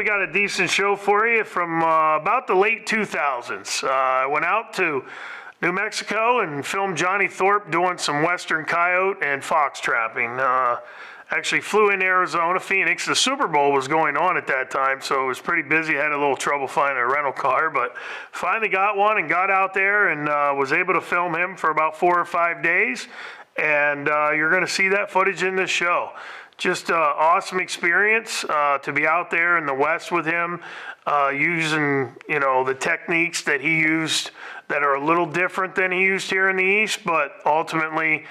got a decent show for you from about the late 2000s. I went out to New Mexico and filmed Johnny Thorpe doing some western coyote and fox trapping. Actually flew in Arizona, Phoenix. The Super Bowl was going on at that time, so it was pretty busy. Had a little trouble finding a rental car, but finally got one and got out there and was able to film him for about 4 or 5 days. And you're going to see that footage in this show. Just an awesome experience to be out there in the West with him, using, you know, the techniques that he used that are a little different than he used here in the East, but ultimately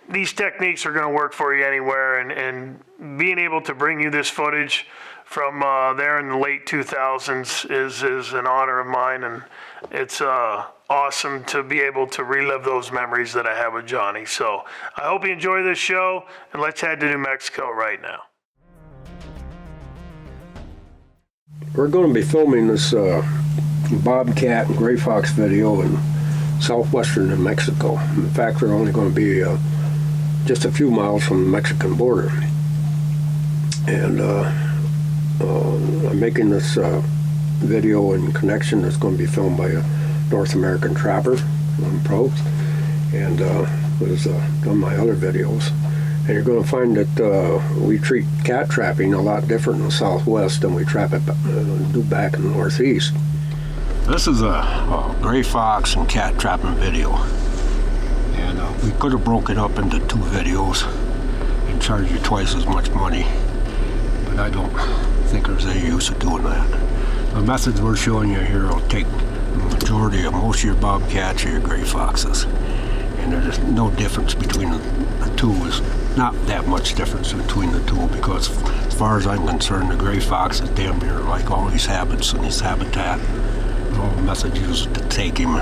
these techniques are going to work for you anywhere, and being able to bring you this footage from there in the late 2000s is an honor of mine, and it's awesome to be able to relive those memories that I have with Johnny. So I hope you enjoy this show, and let's head to New Mexico right now. We're going to be filming this Bobcat and Gray Fox video in southwestern New Mexico. In fact, we're only going to be just a few miles from the Mexican border. And I'm making this video in connection that's going to be filmed by a North American trapper on Probst, and was done my other videos. And you're going to find that we treat cat trapping a lot different in the Southwest than we trap it do back in the Northeast. This is a gray fox and cat trapping video, and we could have broken it up into 2 videos and charged you twice as much money, but I don't think there's any use of doing that. The methods we're showing you here will take the majority of most of your bobcats or your gray foxes, and there's no difference between the two. Is not that much difference between the two, because as far as I'm concerned, the gray fox is damn near like all his habits and his habitat. All the methods used to take him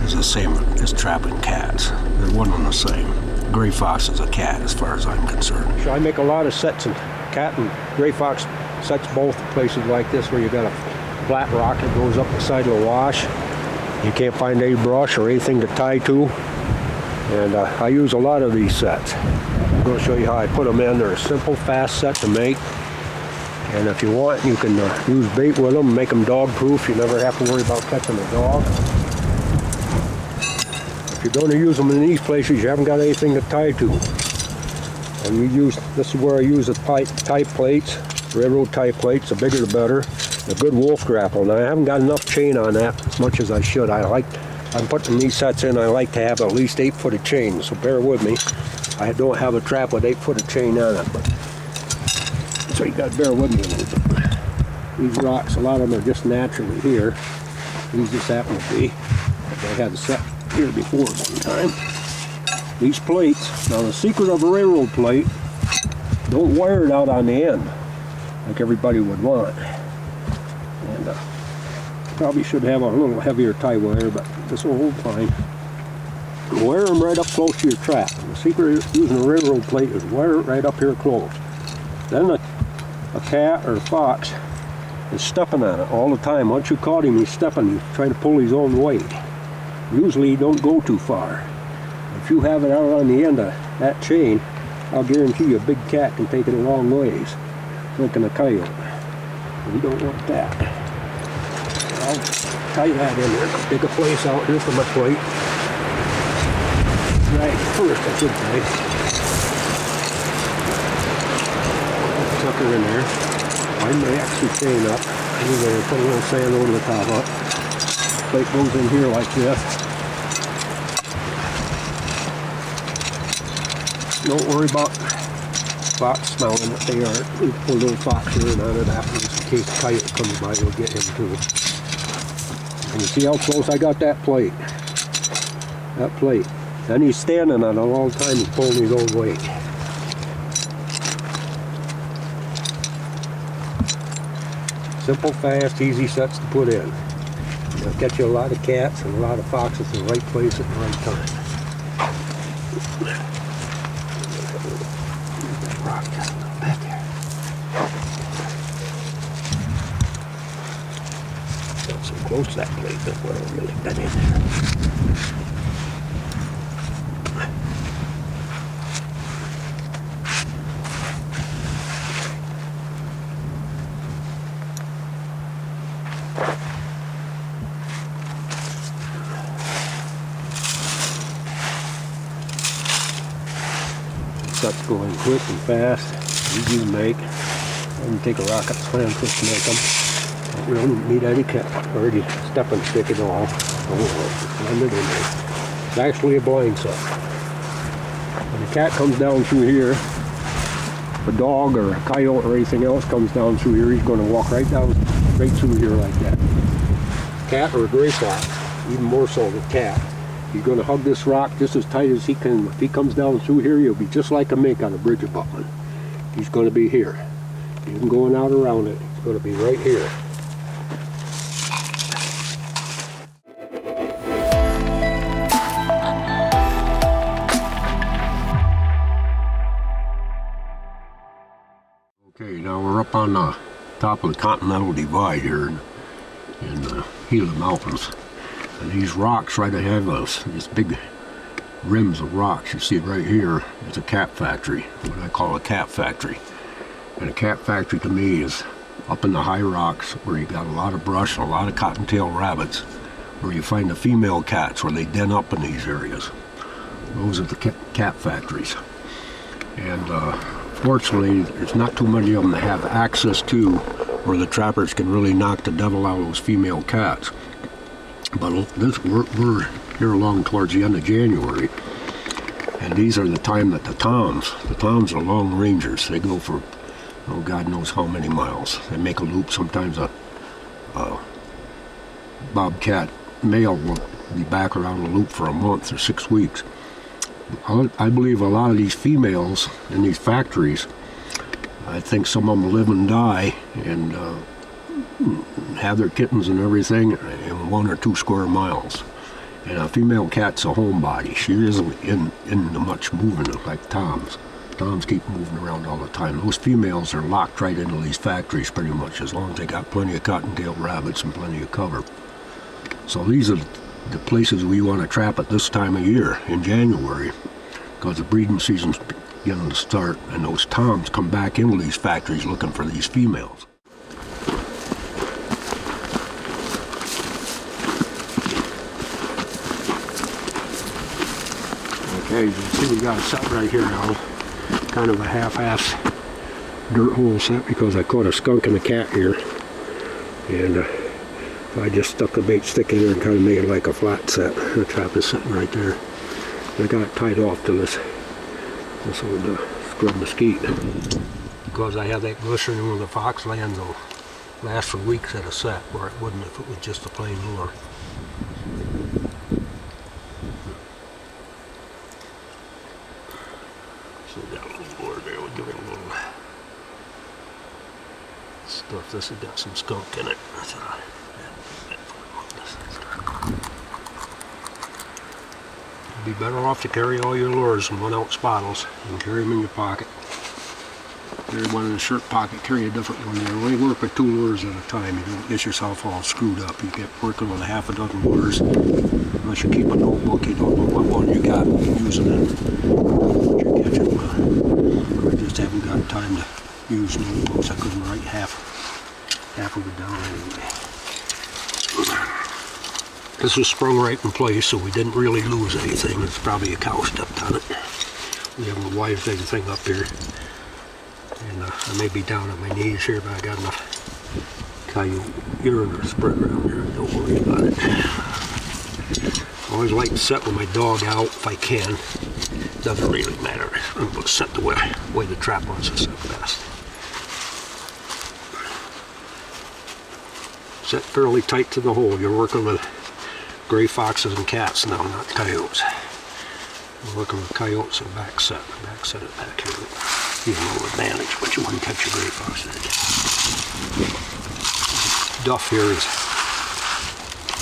is the same as trapping cats. They're one and the same. Gray fox is a cat as far as I'm concerned. So I make a lot of sets in cat and gray fox sets, both places like this where you got a flat rock that goes up the side of the wash. You can't find any brush or anything to tie to. And I use a lot of these sets. I'm going to show you how I put them in. They're a simple, fast set to make. And if you want, you can use bait with them, make them dog proof. You never have to worry about catching a dog. If you're going to use them in these places, you haven't got anything to tie to. And this is where I use the tie plates, railroad tie plates. The bigger the better. A good wolf grapple. Now I haven't got enough chain on that as much as I should. I'm putting these sets in. I like to have at least 8 foot of chain, so bear with me. I don't have a trap with 8 foot of chain on it, so you got to bear with me a little bit. These rocks, a lot of them are just naturally here. These just happen to be. I had a set here before one time. These plates. Now the secret of a railroad plate: don't wire it out on the end like everybody would want. And probably should have a little heavier tie wire, but this will hold fine. Wire them right up close to your trap. And the secret of using a railroad plate is wire it right up here close. Then a cat or a fox is stepping on it all the time. Once you caught him, he's stepping, he's trying to pull his own weight. Usually he don't go too far. If you have it out on the end of that chain, I'll guarantee you a big cat can take it a long ways, like a coyote. We don't want that. I'll tie that in there. Take a place out here for my plate. Right, first I should tie. Tuck her in there. Wind my extra chain up. Anyway, put a little sand over the top up. Plate goes in here like this. Don't worry about fox smelling if they aren't. We put a little fox here and on it afterwards in case the coyote comes by, we'll get him too. And you see how close I got that plate? That plate. Then he's standing on it all the time, he's pulling his own weight. Simple, fast, easy sets to put in. It'll get you a lot of cats and a lot of foxes in the right place at the right time. Rock just a little bit there. Got so close to that plate, that's why I'm going to get that in there. sets going quick and fast, easy to make. Doesn't take a rocket scientist to make them. Don't really need any cat or any stepping stick at all. It's actually a blind set. When a cat comes down through here, a dog or a coyote or anything else comes down through here, he's going to walk right down, straight through here like that. Cat or a gray fox, even more so than cat. He's going to hug this rock just as tight as he can. If he comes down through here, he'll be just like a mink on a bridge abutment. He's going to be here. He isn't going out around it. He's going to be right here. Okay, now we're up on the top of the Continental Divide here in the Gila Mountains. And these rocks right ahead of us, these big rims of rocks you see right here, is a cat factory, what I call a cat factory. And a cat factory to me is up in the high rocks where you got a lot of brush and a lot of cottontail rabbits, where you find the female cats where they den up in these areas. Those are the cat factories. And fortunately, there's not too many of them that have access to where the trappers can really knock the devil out of those female cats. But we're here along towards the end of January, and these are the time that the toms are long rangers. They go for, oh, God knows how many miles. They make a loop. Sometimes a bobcat male will be back around the loop for a month or 6 weeks. I believe a lot of these females in these factories, I think some of them live and die and have their kittens and everything in 1 or 2 square miles. And a female cat's a homebody. She isn't into much moving like toms. Toms keep moving around all the time. Those females are locked right into these factories pretty much, as long as they got plenty of cottontail rabbits and plenty of cover. So these are the places we want to trap at this time of year in January, because the breeding season's beginning to start, and those toms come back into these factories looking for these females. Okay, you can see we got a set right here now, kind of a half-ass dirt hole set, because I caught a skunk and a cat here, and I just stuck the bait stick in there and kind of made it like a flat set. The trap is sitting right there. And I got it tied off to this old scrub mesquite. Because I have that glycerin where the fox lands will last for weeks at a set, where it wouldn't if it was just a plain lure. So we got a little lure there, we'll give it a little stuff. This has got some skunk in it. You'd be better off to carry all your lures in 1 ounce bottles and carry them in your pocket. Carry one in the shirt pocket, carry a different one there. Only work with 2 lures at a time. You don't get yourself all screwed up. You get working with a half a dozen lures. Unless you keep a notebook, you don't know what one you got using it. What you're catching. I just haven't got time to use notebooks. I couldn't write half of it down anyway. This was sprung right in place, so we didn't really lose anything. It's probably a cow stepped on it. We haven't wived anything up here. And I may be down at my knees here, but I got enough coyote urine or spread around here. Don't worry about it. I always like to set with my dog out if I can. Doesn't really matter. I'm going to set the way the trap wants to set best. Set fairly tight to the hole. You're working with gray foxes and cats now, not coyotes. We're working with coyotes and back set. Back set it back here. Give you a little advantage, but you wouldn't catch a gray fox in it. Duff here is,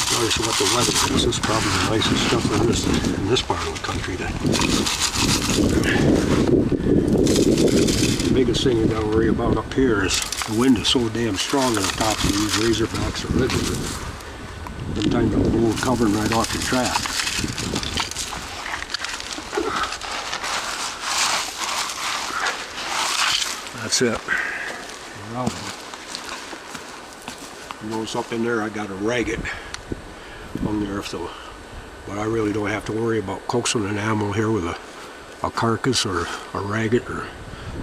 regardless of what the weather is, this is probably the nicest stuff in this part of the country. The biggest thing you got to worry about up here is the wind is so damn strong on the tops of these razorbacks or ridges. Sometimes you'll blow covering right off your trap. That's it. Well, you notice up in there I got a ragged hung there, so but I really don't have to worry about coaxing an animal here with a a carcass or a ragged or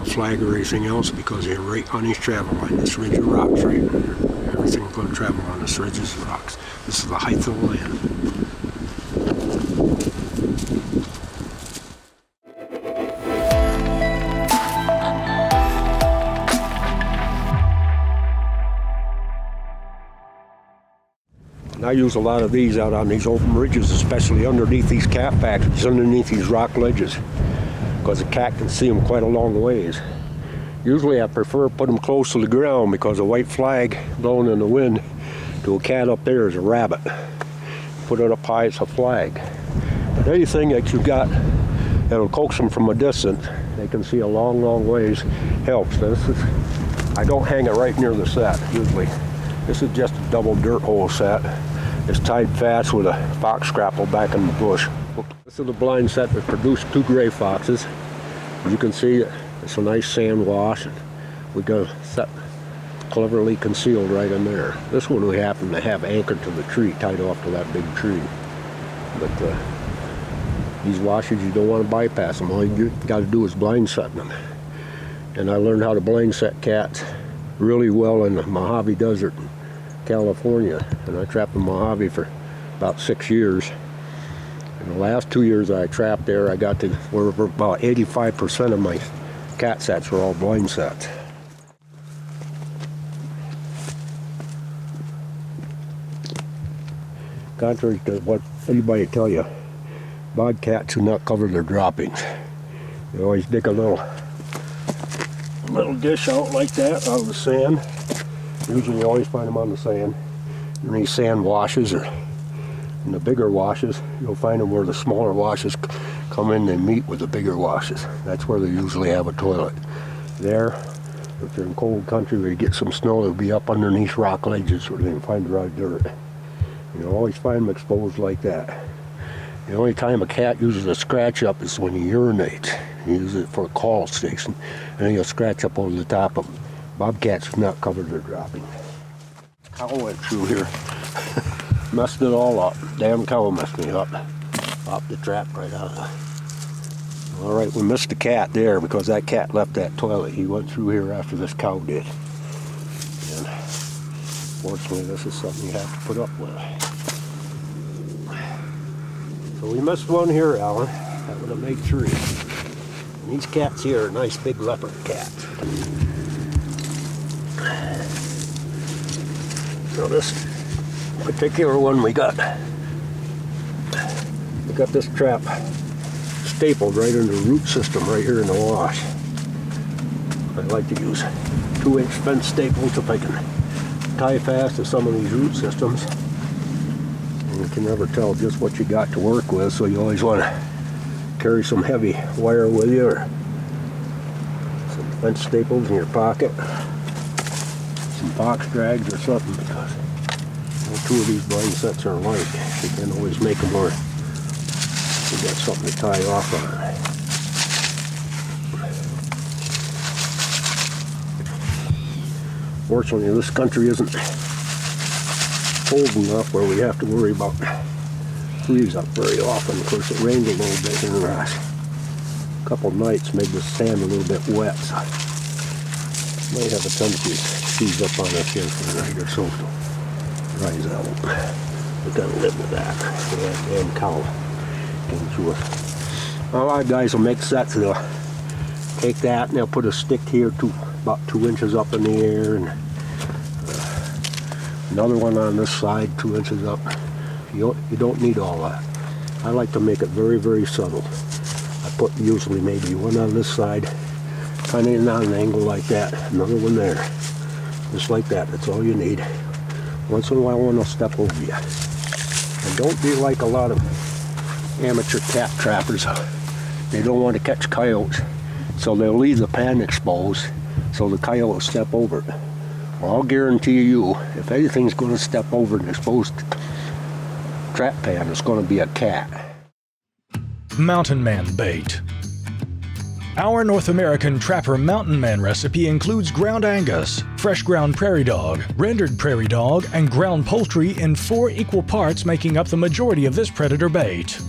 a flag or anything else, because they're right on his travel line. This ridge of rocks right here. Everything's going to travel on this ridge of rocks. This is the height of the land. And I use a lot of these out on these open ridges, especially underneath these cat patches, underneath these rock ledges, because the cat can see them quite a long ways. Usually I prefer to put them close to the ground, because a white flag blowing in the wind to a cat up there is a rabbit. Put it up high, it's a flag. But anything that you got that'll coax them from a distance, they can see a long, long ways, helps. I don't hang it right near the set, usually. This is just a double dirt hole set. It's tied fast with a fox scrapple back in the bush. This is the blind set that produced 2 gray foxes. As you can see, it's a nice sand wash. We got a set cleverly concealed right in there. This one we happen to have anchored to the tree, tied off to that big tree. But these washes, you don't want to bypass them. All you got to do is blind set them. And I learned how to blind set cats really well in the Mojave Desert in California. And I trapped in Mojave for about 6 years. In the last 2 years I trapped there, I got to where about 85% of my cat sets were all blind sets. Contrary to what anybody tell you, bobcats do not cover their droppings. They always dig a little dish out like that out of the sand. Usually you always find them on the sand. In these sand washes, or in the bigger washes, you'll find them where the smaller washes come in and meet with the bigger washes. That's where they usually have a toilet. There, if they're in cold country where you get some snow, they'll be up underneath rock ledges where they can find dry dirt. You'll always find them exposed like that. The only time a cat uses a scratch up is when he urinates. He uses it for a call station, and then he'll scratch up over the top of them. Bobcats do not cover their dropping. Cow went through here. Messed it all up. Damn cow messed me up. Popped the trap right out of it. Alright, we missed the cat there because that cat left that toilet. He went through here after this cow did. And fortunately, this is something you have to put up with. So we missed one here, Alan. That would have made 3. And these cats here are nice big leopard cats. So this particular one we got this trap stapled right in the root system right here in the wash. I like to use 2-inch fence staples if I can tie fast to some of these root systems. And you can never tell just what you got to work with, so you always want to carry some heavy wire with you, or some fence staples in your pocket, some box drags or something, because 2 of these blind sets are alike. You can't always make them where you got something to tie off on. Fortunately, this country isn't cold enough where we have to worry about freeze up very often. Of course, it rained a little bit in the last couple of nights, made the sand a little bit wet, so might have a tendency to freeze up on us here for a night or so. Dries out. We gotta live with that. That damn cow came through it. A lot of guys will make sets. They'll take that and they'll put a stick here about 2 inches up in the air, and another one on this side 2 inches up. You don't need all that. I like to make it very, very subtle. I put usually maybe one on this side, kind of on an angle like that, another one there, just like that. That's all you need. Once in a while one will step over you. And don't be like a lot of amateur cat trappers. They don't want to catch coyotes, so they'll leave the pan exposed so the coyote will step over it. Well, I'll guarantee you, if anything's going to step over an exposed trap pan, it's going to be a cat. Mountain Man Bait. Our North American Trapper Mountain Man recipe includes ground Angus, fresh ground prairie dog, rendered prairie dog, and ground poultry in 4 equal parts, making up the majority of this predator bait.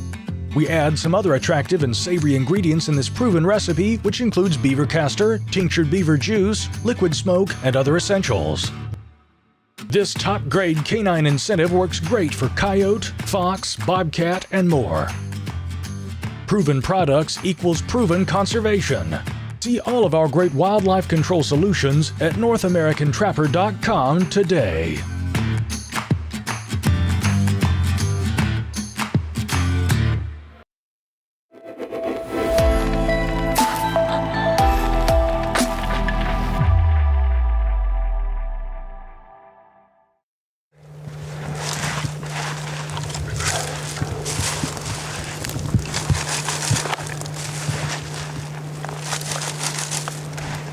We add some other attractive and savory ingredients in this proven recipe, which includes beaver castor, tinctured beaver juice, liquid smoke, and other essentials. This top-grade canine incentive works great for coyote, fox, bobcat, and more. Proven products equals proven conservation. See all of our great wildlife control solutions at NorthAmericanTrapper.com today.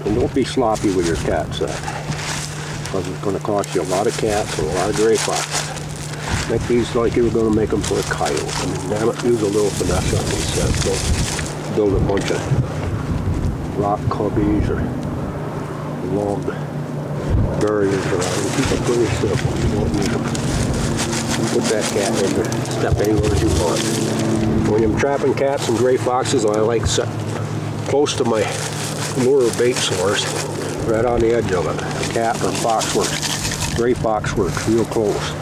And don't be sloppy with your cat set, because it's going to cost you a lot of cats and a lot of gray foxes. Make these like you were going to make them for a coyote. I mean, damn it, use a little finesse on these sets. Don't build a bunch of rock cubbies or long barriers around them. Keep it pretty simple. You don't need them. You put that cat in there, step anywhere you want. When I'm trapping cats and gray foxes, I like set close to my lure bait source, right on the edge of it. A cat or fox works. Gray fox works real close.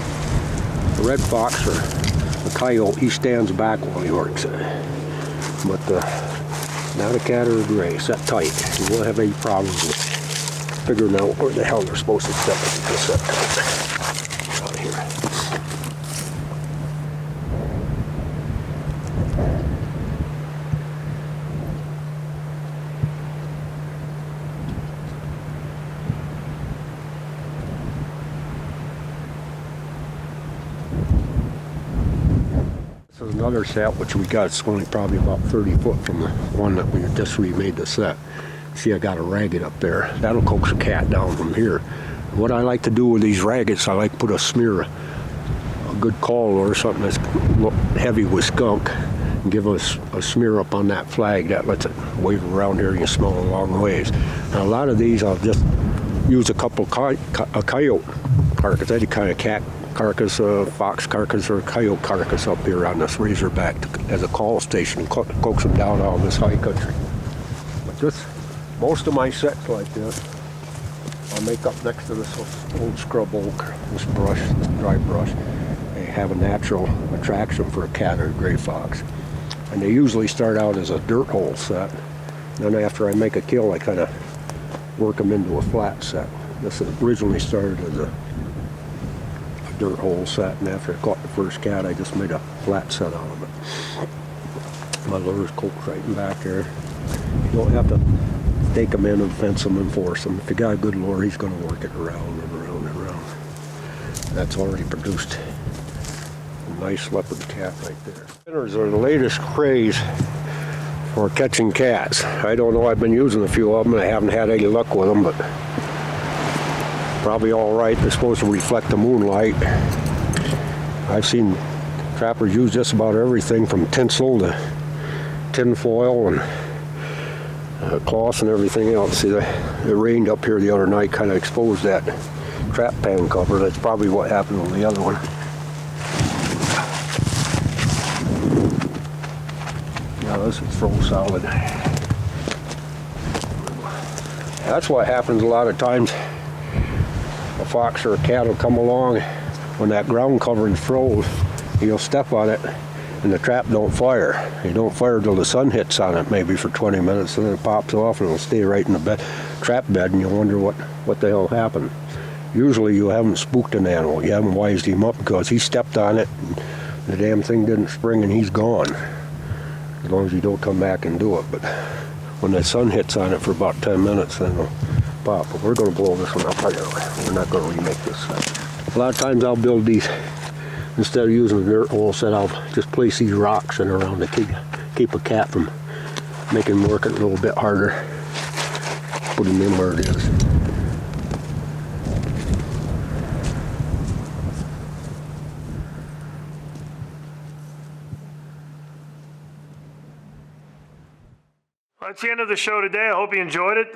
A red fox or a coyote, he stands back while he works it. But not a cat or a gray. Set tight. You won't have any problems with figuring out where the hell they're supposed to step if you just set tight. Out here. This is another set which we got. It's only probably about 30 foot from the one that we just remade the set. See, I got a ragged up there. That'll coax a cat down from here. What I like to do with these raggeds, I like to put a smear, a good call or something that's heavy with skunk, and give us a smear up on that flag. That lets it wave around here and you smell a long ways. Now a lot of these I'll just use a couple a coyote carcass, any kind of cat carcass, fox carcass, or coyote carcass up here on this razorback as a call station, coax them down out of this high country. But this, most of my sets like this, I'll make up next to this old scrub oak, this brush, this dry brush. They have a natural attraction for a cat or a gray fox. And they usually start out as a dirt hole set. Then after I make a kill, I kind of work them into a flat set. This originally started as a dirt hole set, and after I caught the first cat, I just made a flat set out of it. My lure's coaxed right in back there. You don't have to take them in and fence them and force them. If you got a good lure, he's going to work it around and around and around. That's already produced a nice leopard cat right there. Spinners are the latest craze for catching cats. I don't know, I've been using a few of them and I haven't had any luck with them, but probably all right. They're supposed to reflect the moonlight. I've seen trappers use just about everything from tinsel to tin foil and cloths and everything else. See, it rained up here the other night, kind of exposed that trap pan cover. That's probably what happened on the other one. Yeah, this is throw solid. That's what happens a lot of times. A fox or a cat will come along when that ground covering's froze. You'll step on it and the trap don't fire. You don't fire till the sun hits on it, maybe for 20 minutes, and then it pops off and it'll stay right in the trap bed, and you'll wonder what the hell happened. Usually you haven't spooked an animal. You haven't wised him up because he stepped on it and the damn thing didn't spring and he's gone. As long as you don't come back and do it. But when the sun hits on it for about 10 minutes, then it'll pop. But we're going to blow this one up right away. We're not going to remake this set. A lot of times I'll build these, instead of using a dirt hole set, I'll just place these rocks in around to keep a cat from making him work it a little bit harder. Put him in where it is. That's the end of the show today. I hope you enjoyed it.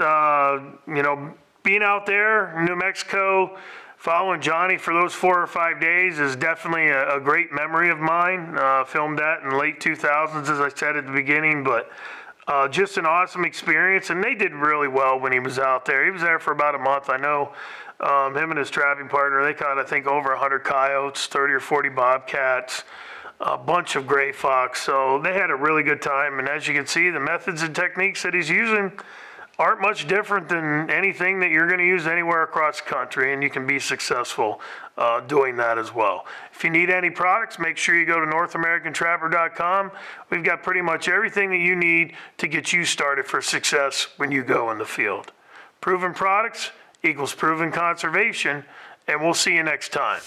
Being out there in New Mexico, following Johnny for those 4 or 5 days is definitely a great memory of mine. Filmed that in the late 2000s, as I said at the beginning, but just an awesome experience, and they did really well when he was out there. He was there for about a month. I know him and his trapping partner, they caught, I think, over 100 coyotes, 30 or 40 bobcats, a bunch of gray fox. So they had a really good time, and as you can see, the methods and techniques that he's using aren't much different than anything that you're going to use anywhere across the country, and you can be successful doing that as well. If you need any products, make sure you go to NorthAmericanTrapper.com. We've got pretty much everything that you need to get you started for success when you go in the field. Proven products equals proven conservation, and we'll see you next time.